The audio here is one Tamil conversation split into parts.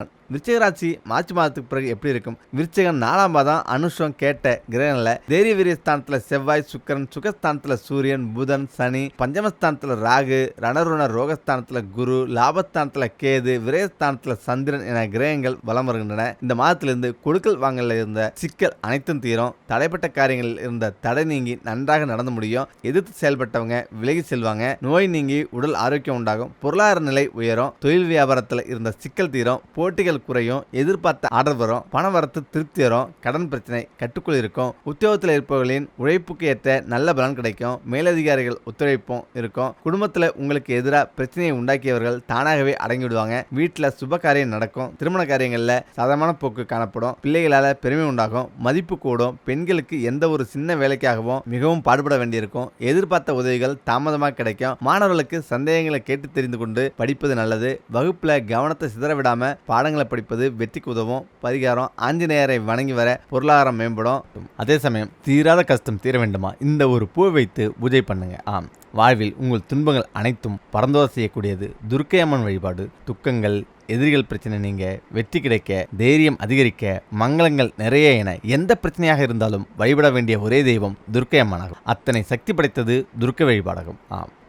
விருச்சிக ராசி மார்ச் மாதத்துக்கு பிறகு எப்படி இருக்கும்? விருச்சிகம் 4ஆம் பாதம் அனுஷம் கேட்ட கிரகங்கள தைரிய வீரிய ஸ்தானத்துல செவ்வாய், சுக்கிரன், சுகஸ்தானத்துல சூரியன், புதன், சனி, பஞ்சமஸ்தானத்துல ராகு, ரணருண ரோகஸ்தானத்துல குரு, லாபஸ்தானத்துல கேது, விரயஸ்தானத்துல சந்திரன் என கிரகங்கள் வலம் வருகின்றன. இந்த மாதத்திலிருந்து கொடுக்கல் வாங்கல இருந்த சிக்கல் அனைத்தும் தீரும். தடைப்பட்ட காரியங்களில் இருந்த தடை நீங்கி நன்றாக நடந்து முடியும். எதிர்த்து செயல்பட்டவங்க விலகி செல்வாங்க. நோய் நீங்கி உடல் ஆரோக்கியம் உண்டாகும். பொருளாதார நிலை உயரும். தொழில் வியாபாரத்துல இருந்த சிக்கல் தீரும். போட்டிகள் குறையும். எதிர்பார்த்த ஆர்டர் வரும். பண வரத்து திருப்தி வரும். கடன் பிரச்சனை கட்டுக்குள் இருக்கும். உத்தியோகத்தில் இருப்பவர்களின் உழைப்புக்கு ஏற்ற நல்ல பலன் கிடைக்கும். மேலதிகாரிகள் ஒத்துழைப்பும் இருக்கும். குடும்பத்தில் உங்களுக்கு எதிராக பிரச்சனையை உண்டாக்கியவர்கள் தானாகவே அடங்கிவிடுவாங்க. வீட்டில் சுப காரியம் நடக்கும். திருமண காரியங்களில் சாதகமான போக்கு காணப்படும். பிள்ளைகளால் பெருமை உண்டாகும். மதிப்பு கூடும். பெண்களுக்கு எந்த ஒரு சின்ன வேலைக்காகவும் மிகவும் பாடுபட வேண்டியிருக்கும். எதிர்பார்த்த உதவிகள் தாமதமாக கிடைக்கும். மாணவர்களுக்கு சந்தேகங்களை கேட்டு தெரிந்து கொண்டு படிப்பது நல்லது. வகுப்புல கவனத்தை சிதறவிடாம பாடங்களை படிப்பது வெற்றிக்கு உதவும். பரிகாரம்: ஆஞ்சநேயரை வணங்கி வர பொருளாதாரம் மேம்படும். அதே சமயம் தீராத கஷ்டம் தீர வேண்டுமா? இந்த ஒரு பூவை வைத்து பூஜை பண்ணுங்க. வாழ்வில் உங்கள் துன்பங்கள் அனைத்தும் பறந்தோர செய்யக்கூடியது துர்க்கை அம்மன் வழிபாடு. துக்கங்கள், எதிரிகள் பிரச்சனை நீங்க, வெற்றி கிடைக்க, தைரியம் அதிகரிக்க, மங்களங்கள் நிறைய என எந்த பிரச்சனையாக இருந்தாலும் வழிபட வேண்டிய ஒரே தெய்வம் துர்க்கை அம்மனாகும். அத்தனை சக்தி படைத்தது துர்க்கை வழிபாடாகும்.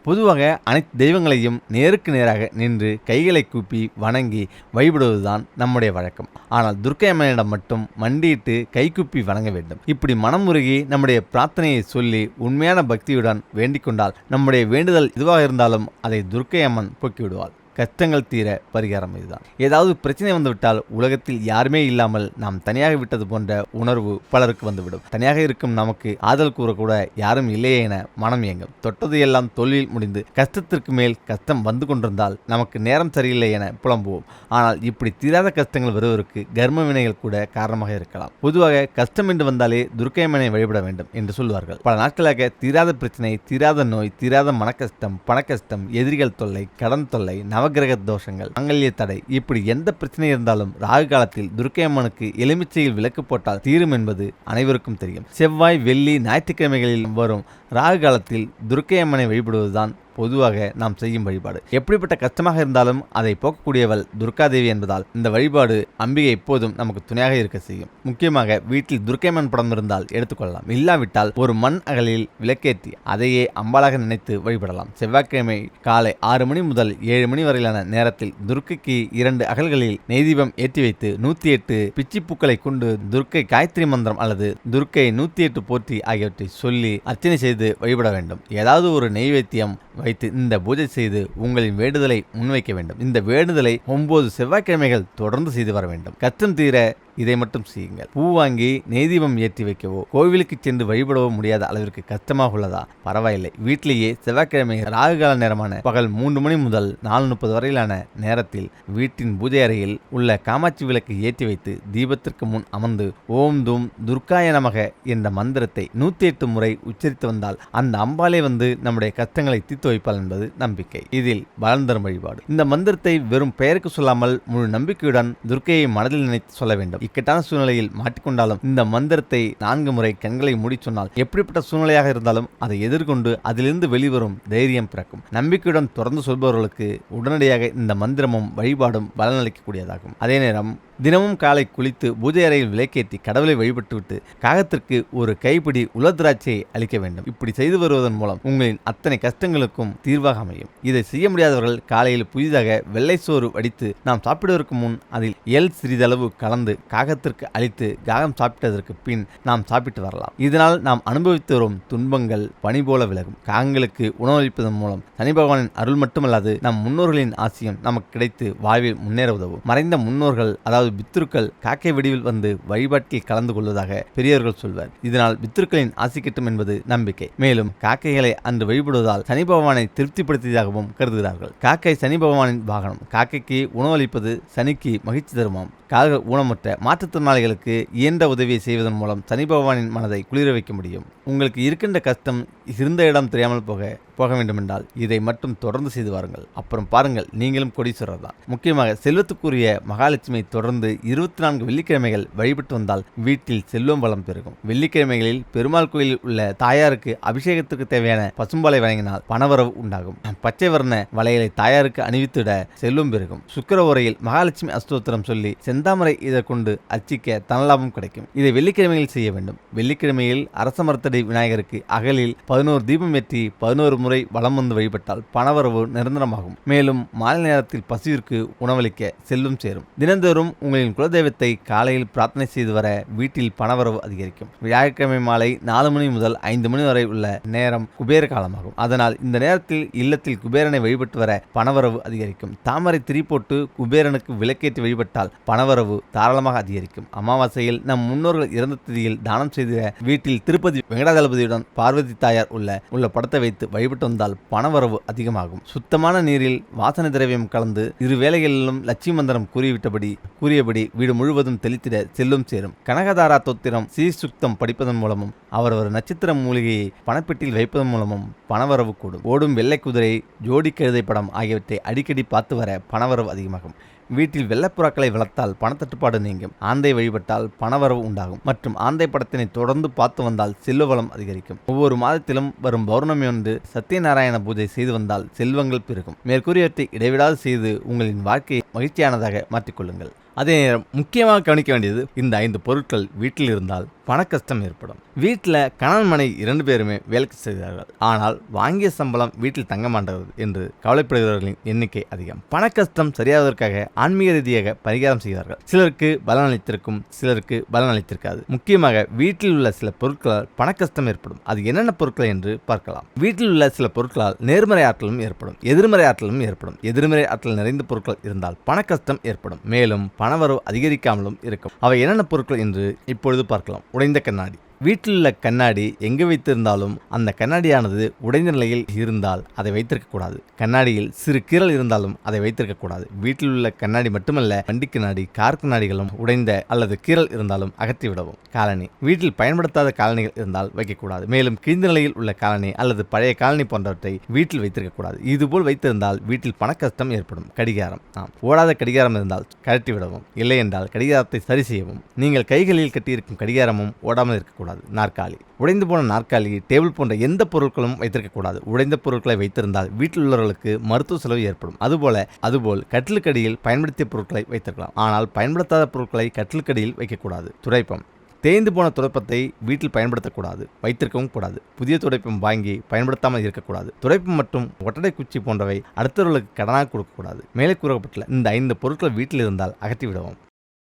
பொதுவாக அனைத்து தெய்வங்களையும் நேருக்கு நேராக நின்று கைகளை கூப்பி வணங்கி வழிபடுவதுதான் நம்முடைய வழக்கம். ஆனால் துர்க்கை அம்மனிடம் மட்டும் மண்டியிட்டு கைகூப்பி வணங்க வேண்டும். இப்படி மனமுருகி நம்முடைய பிரார்த்தனையை சொல்லி உண்மையான பக்தியுடன் வேண்டிக் கொண்டால் நம்முடைய வேண்டுதல் எதுவாக இருந்தாலும் அதை துர்க்கை அம்மன் போக்கிவிடுவாள். கஷ்டங்கள் தீர பரிகாரம் இதுதான். ஏதாவது பிரச்சனை வந்துவிட்டால் உலகத்தில் யாருமே இல்லாமல் நாம் தனியாக விட்டது போன்ற உணர்வு பலருக்கு வந்துவிடும். தனியாக இருக்கும் நமக்கு ஆதல் கூறக்கூட யாரும் இல்லையே என மனம் இயங்கும். தொட்டது எல்லாம் தோல்வியில் முடிந்து கஷ்டத்திற்கு மேல் கஷ்டம் வந்து கொண்டிருந்தால் நமக்கு நேரம் சரியில்லை என புலம்புவோம். ஆனால் இப்படி தீராத கஷ்டங்கள் வருவதற்கு கர்ம வினைகள் கூட காரணமாக இருக்கலாம். பொதுவாக கஷ்டம் என்று வந்தாலே துர்க்கை அம்மனை வழிபட வேண்டும் என்று சொல்வார்கள். பல நாட்களாக தீராத பிரச்சனை, தீராத நோய், தீராத மனக்கஷ்டம், பணக்கஷ்டம், எதிரிகள் தொல்லை, கடன் தொல்லை, நவகிரக தோஷங்கள், மங்கல்ய தடை, இப்படி எந்த பிரச்சனை இருந்தாலும் ராகு காலத்தில் துர்க்கை அம்மனுக்கு எலுமிச்சையில் விளக்கு போட்டால் தீரும் என்பது அனைவருக்கும் தெரியும். செவ்வாய், வெள்ளி, ஞாயிற்றுக்கிழமைகளில் வரும் ராகு காலத்தில் துர்க்கை அம்மனை வழிபடுவதுதான் பொதுவாக நாம் செய்யும் வழிபாடு. எப்படிப்பட்ட கஷ்டமாக இருந்தாலும் அதை போக்கக்கூடியவள் துர்காதேவி என்பதால் இந்த வழிபாடு அம்பிகை எப்போதும் நமக்கு துணையாக இருக்க செய்யும். முக்கியமாக வீட்டில் துர்க்கை அம்மன் படம் இருந்தால் எடுத்துக்கொள்ளலாம். இல்லாவிட்டால் ஒரு மண் அகலில் விளக்கேற்றி அதையே அம்பாளாக நினைத்து வழிபடலாம். செவ்வாய்க்கிழமை காலை 6 மணி முதல் 7 மணி வரையிலான நேரத்தில் துர்க்கைக்கு 2 அகல்களில் நெய்தீபம் ஏற்றி வைத்து 108 பிச்சி பூக்களை கொண்டு துர்க்கை காயத்ரி மந்திரம் அல்லது துர்க்கை 108 போற்றி ஆகியவற்றை சொல்லி அர்ச்சனை செய்து வழிபட வேண்டும். ஏதாவது ஒரு நெய்வேத்தியம் வைத்து இந்த பூஜை செய்து உங்களின் வேண்டுதலை முன்வைக்க வேண்டும். இந்த வேண்டுதலை 9 செவ்வாய்க்கிழமைகள் தொடர்ந்து செய்து வர வேண்டும். கஷ்டம் தீர இதை மட்டும் செய்யுங்கள். பூ வாங்கி நெய்தீபம் ஏற்றி வைக்கவோ கோவிலுக்கு சென்று வழிபடவோ முடியாத அளவிற்கு கஷ்டமாக உள்ளதா? பரவாயில்லை. வீட்டிலேயே செவ்வாய்க்கிழமை ராகுகால நேரமான பகல் 3 மணி முதல் 4:30 வரையிலான நேரத்தில் வீட்டின் பூஜை அறையில் உள்ள காமாட்சி விளக்கு ஏற்றி வைத்து தீபத்திற்கு முன் அமர்ந்து ஓம் தூம் துர்காய நமக என்ற மந்திரத்தை 108 முறை உச்சரித்து வந்தால் அந்த அம்பாலே வந்து நம்முடைய கஷ்டங்களை தீர்த்து வைப்பாள் என்பது நம்பிக்கை. இதில் பலன் தரும் வழிபாடு. இந்த மந்திரத்தை வெறும் பெயருக்கு சொல்லாமல் முழு நம்பிக்கையுடன் துர்க்கையை மனதில் நினைத்து சொல்ல வேண்டும். இக்கட்டான சூழ்நிலையில் மாட்டிக்கொண்டாலும் இந்த மந்திரத்தை 4 முறை கண்களை மூடி சொன்னால் எப்படிப்பட்ட சூழ்நிலையாக இருந்தாலும் அதை எதிர்கொண்டு அதிலிருந்து வெளிவரும் தைரியம் பிறக்கும். நம்பிக்கையுடன் தொடர்ந்து சொல்பவர்களுக்கு உடனடியாக இந்த மந்திரமும் வழிபாடும் பலனளிக்கக்கூடியதாகும். அதே நேரம் தினமும் காலை குளித்து பூஜை அறையில் விளக்கேற்றி கடவுளை வழிபட்டுவிட்டு காகத்திற்கு ஒரு கைப்பிடி உலர்திராட்சியை அளிக்க வேண்டும். இப்படி செய்து வருவதன் மூலம் உங்களின் அத்தனை கஷ்டங்களுக்கும் தீர்வாக அமையும். இதை செய்ய முடியாதவர்கள் காலையில் புதிதாக வெள்ளை சோறு வடித்து நாம் சாப்பிடுவதற்கு முன் அதில் எள் சிறிதளவு கலந்து காகத்திற்கு அளித்து காகம் சாப்பிட்டதற்கு பின் நாம் சாப்பிட்டு வரலாம். இதனால் நாம் அனுபவித்து வரும் துன்பங்கள் பனி போல விலகும். காகங்களுக்கு உணவளிப்பதன் மூலம் சனி பகவானின் அருள் மட்டுமல்லாது நம் முன்னோர்களின் ஆசியம் நமக்கு கிடைத்து வாழ்வில் முன்னேற உதவும். மறைந்த முன்னோர்கள் அதாவது பித்ருக்கள் காக்கை வடிவில் வந்து வழிபாட்டில் கலந்து கொள்வதாக பெரியவர்கள் சொல்வர். இதனால் பித்ருக்களின் ஆசி கிட்டும் என்பது நம்பிக்கை. மேலும் காக்கைகளை அன்று வழிபடுவதால் சனி பகவானை திருப்திப்படுத்தியதாகவும் கருதுகிறார்கள். காக்கை சனி பகவானின் வாகனம். காக்கைக்கு உணவளிப்பது சனிக்கு மகிழ்ச்சி தருமாம். காக ஊனமுற்ற மாற்றுத்திறனாளிகளுக்கு இயன்ற உதவியை செய்வதன் மூலம் சனி பகவானின் மனதை குளிர வைக்க முடியும். உங்களுக்கு இருக்கின்ற கஷ்டம் இருந்த இடம் தெரியாமல் போக வேண்டுமென்றால் இதை மட்டும் தொடர்ந்து செய்து வாருங்கள். அப்புறம் பாருங்கள், நீங்களும் கோடீஸ்வரர் தான். முக்கியமாக செல்வத்துக்குரிய மகாலட்சுமியை தொடர்ந்து 24 வெள்ளிக்கிழமைகள் வழிபட்டு வந்தால் வீட்டில் செல்வம் வளம் பெருகும். வெள்ளிக்கிழமைகளில் பெருமாள் கோயிலில் உள்ள தாயாருக்கு அபிஷேகத்திற்கு தேவையான பசும்பாலை வழங்கினால் பணவரவு உண்டாகும். பச்சை வர்ண வளையலை தாயாருக்கு அணிவித்துட செல்வம் பெருகும். சுக்கிர உரையில் மகாலட்சுமி அஸ்தோத்திரம் சொல்லி செந்தாமரை இதை கொண்டு அர்ச்சிக்க தனலாபம் கிடைக்கும். இதை வெள்ளிக்கிழமையில் செய்ய வேண்டும். வெள்ளிக்கிழமையில் அரச மரத்தடி விநாயகருக்கு அகலில் 11 தீபம் ஏற்றி 11 முறை வலம் வந்து வழிபட்டால் பணவரவு நிரந்தரமாகும். மேலும் மாலை நேரத்தில் பசுவிற்கு உணவளிக்க செல்வம் சேரும். தினந்தோறும் உங்களின் குலதெய்வத்தை காலையில் பிரார்த்தனை செய்து வர வீட்டில் பணவரவு அதிகரிக்கும். வியாழக்கிழமை மாலை 4 மணி முதல் 5 மணி வரை உள்ள நேரம் குபேர காலமாகும். அதனால் இந்த நேரத்தில் இல்லத்தில் குபேரனை வழிபட்டு வர பணவரவு அதிகரிக்கும். தாமரை திரி போட்டு குபேரனுக்கு விளக்கேற்றி வழிபட்டால் பணவரவு தாராளமாக அதிகரிக்கும். அமாவாசையில் நம் முன்னோர்கள் இறந்த திதியில் தானம் செய்த வீட்டில் திருப்பதி வெங்கடாஜலபதியுடன் பார்வதி தாயார் உள்ள படத்தை வைத்து வழிபட்டு வந்தால் பணவரவு அதிகமாகும். சுத்தமான நீரில் வாசனை திரவியம் கலந்து இரு வேளைகளிலும் லட்சுமி மந்திரம் கூறியபடி வீடு முழுவதும் தெளித்திட செல்லும் சேரும். கனகதாரா தோத்திரம் சீசுக்தம் படிப்பதன் மூலமும் அவரவர் நட்சத்திர மூலிகையை பணப்பெட்டியில் வைப்பதன் மூலமும் பணவரவு கூடும். ஓடும் வெள்ளை குதிரை, ஜோடி கழுதை படம் ஆகியவற்றை அடிக்கடி பார்த்து வர பணவரவு அதிகமாகும். வீட்டில் வெள்ளப்புறாக்களை வளர்த்தால் பணத்தட்டுப்பாடு நீங்கும். ஆந்தை வழிபட்டால் பணவரவு உண்டாகும். மற்றும் ஆந்தை படத்தினை தொடர்ந்து பார்த்து வந்தால் செல்வ வளம் அதிகரிக்கும். ஒவ்வொரு மாதத்திலும் வரும் பௌர்ணமி ஒன்று சத்யநாராயண பூஜை செய்து வந்தால் செல்வங்கள் பெருகும். மேற்கூறியவற்றை இடைவிடாது செய்து உங்களின் வாழ்க்கையை மகிழ்ச்சியானதாக மாற்றிக்கொள்ளுங்கள். அதே நேரம் முக்கியமாக கவனிக்க வேண்டியது, இந்த 5 பொருட்கள் வீட்டில் இருந்தால் பண கஷ்டம் ஏற்படும். வீட்டில் கணவன் மனைவி 2 பேருமே வேலைக்கு செய்கிறார்கள், ஆனால் வாங்கிய சம்பளம் வீட்டில் தங்க மாட்டது என்று கவலைப்படுகிறவர்களின் எண்ணிக்கை அதிகம். பண கஷ்டம் சரியாவதற்காக ஆன்மீக ரீதியாக பரிகாரம் செய்கிறார்கள். சிலருக்கு பலன் அளித்திருக்கும், சிலருக்கு பலன் அளித்திருக்காது. முக்கியமாக வீட்டில் உள்ள சில பொருட்களால் பண கஷ்டம் ஏற்படும். அது என்னென்ன பொருட்கள் என்று பார்க்கலாம். வீட்டில் உள்ள சில பொருட்களால் நேர்மறை ஆற்றலும் ஏற்படும், எதிர்மறை ஆற்றலும் ஏற்படும். எதிர்மறை ஆற்றல் நிறைந்த பொருட்கள் இருந்தால் பண கஷ்டம் ஏற்படும். மேலும் பணவரவு அதிகரிக்காமலும் இருக்கும். அவை என்னென்ன பொருட்கள் என்று இப்பொழுது பார்க்கலாம். உடைந்த கண்ணாடி. வீட்டில் உள்ள கண்ணாடி எங்கு வைத்திருந்தாலும் அந்த கண்ணாடியானது உடைந்த நிலையில் இருந்தால் அதை வைத்திருக்கக்கூடாது. கண்ணாடியில் சிறு கீறல் இருந்தாலும் அதை வைத்திருக்கக்கூடாது. வீட்டில் உள்ள கண்ணாடி மட்டுமல்ல, வண்டி கண்ணாடி, கார் கண்ணாடிகளும் உடைந்த அல்லது கீறல் இருந்தாலும் அகற்றிவிடவும். காலணி. வீட்டில் பயன்படுத்தாத காலணிகள் இருந்தால் வைக்கக்கூடாது. மேலும் கிழிந்த நிலையில் உள்ள காலணி அல்லது பழைய காலணி போன்றவற்றை வீட்டில் வைத்திருக்கக்கூடாது. இதுபோல் வைத்திருந்தால் வீட்டில் பணக்கஷ்டம் ஏற்படும். கடிகாரம். ஓடாத கடிகாரம் இருந்தால் கழட்டிவிடவும். இல்லை என்றால் கடிகாரத்தை சரி செய்யவும். நீங்கள் கைகளில் கட்டியிருக்கும் கடிகாரமும் ஓடாமல் இருக்கக்கூடாது. நாற்காலி. உடைந்து போன நாற்காலி, டேபிள் போன்ற எந்த பொருட்களும் வைத்திருக்கக்கூடாது. உடைந்த பொருட்களை வைத்திருந்தால் வீட்டில் உள்ளவர்களுக்கு மருத்துவ செலவு ஏற்படும். அதுபோல் கட்டிலுக்கடியில் பயன்படுத்திய பொருட்களை வைத்திருக்கலாம், ஆனால் பயன்படுத்தாத பொருட்களை கட்டிலுக்கடியில் வைக்கக்கூடாது. துடைப்பம். தேய்ந்து போன துடைப்பத்தை வீட்டில் பயன்படுத்தக்கூடாது, வைத்திருக்கவும் கூடாது. புதிய துடைப்பம் வாங்கி பயன்படுத்தாமல் இருக்கக்கூடாது. துடைப்பம் மற்றும் ஒட்டடை குச்சி போன்றவை அடுத்தவர்களுக்கு கடனாக கொடுக்கக்கூடாது. மேலே கூறப்பட்டுள்ள இந்த 5 பொருட்கள் வீட்டில் இருந்தால் அகற்றிவிடவும்.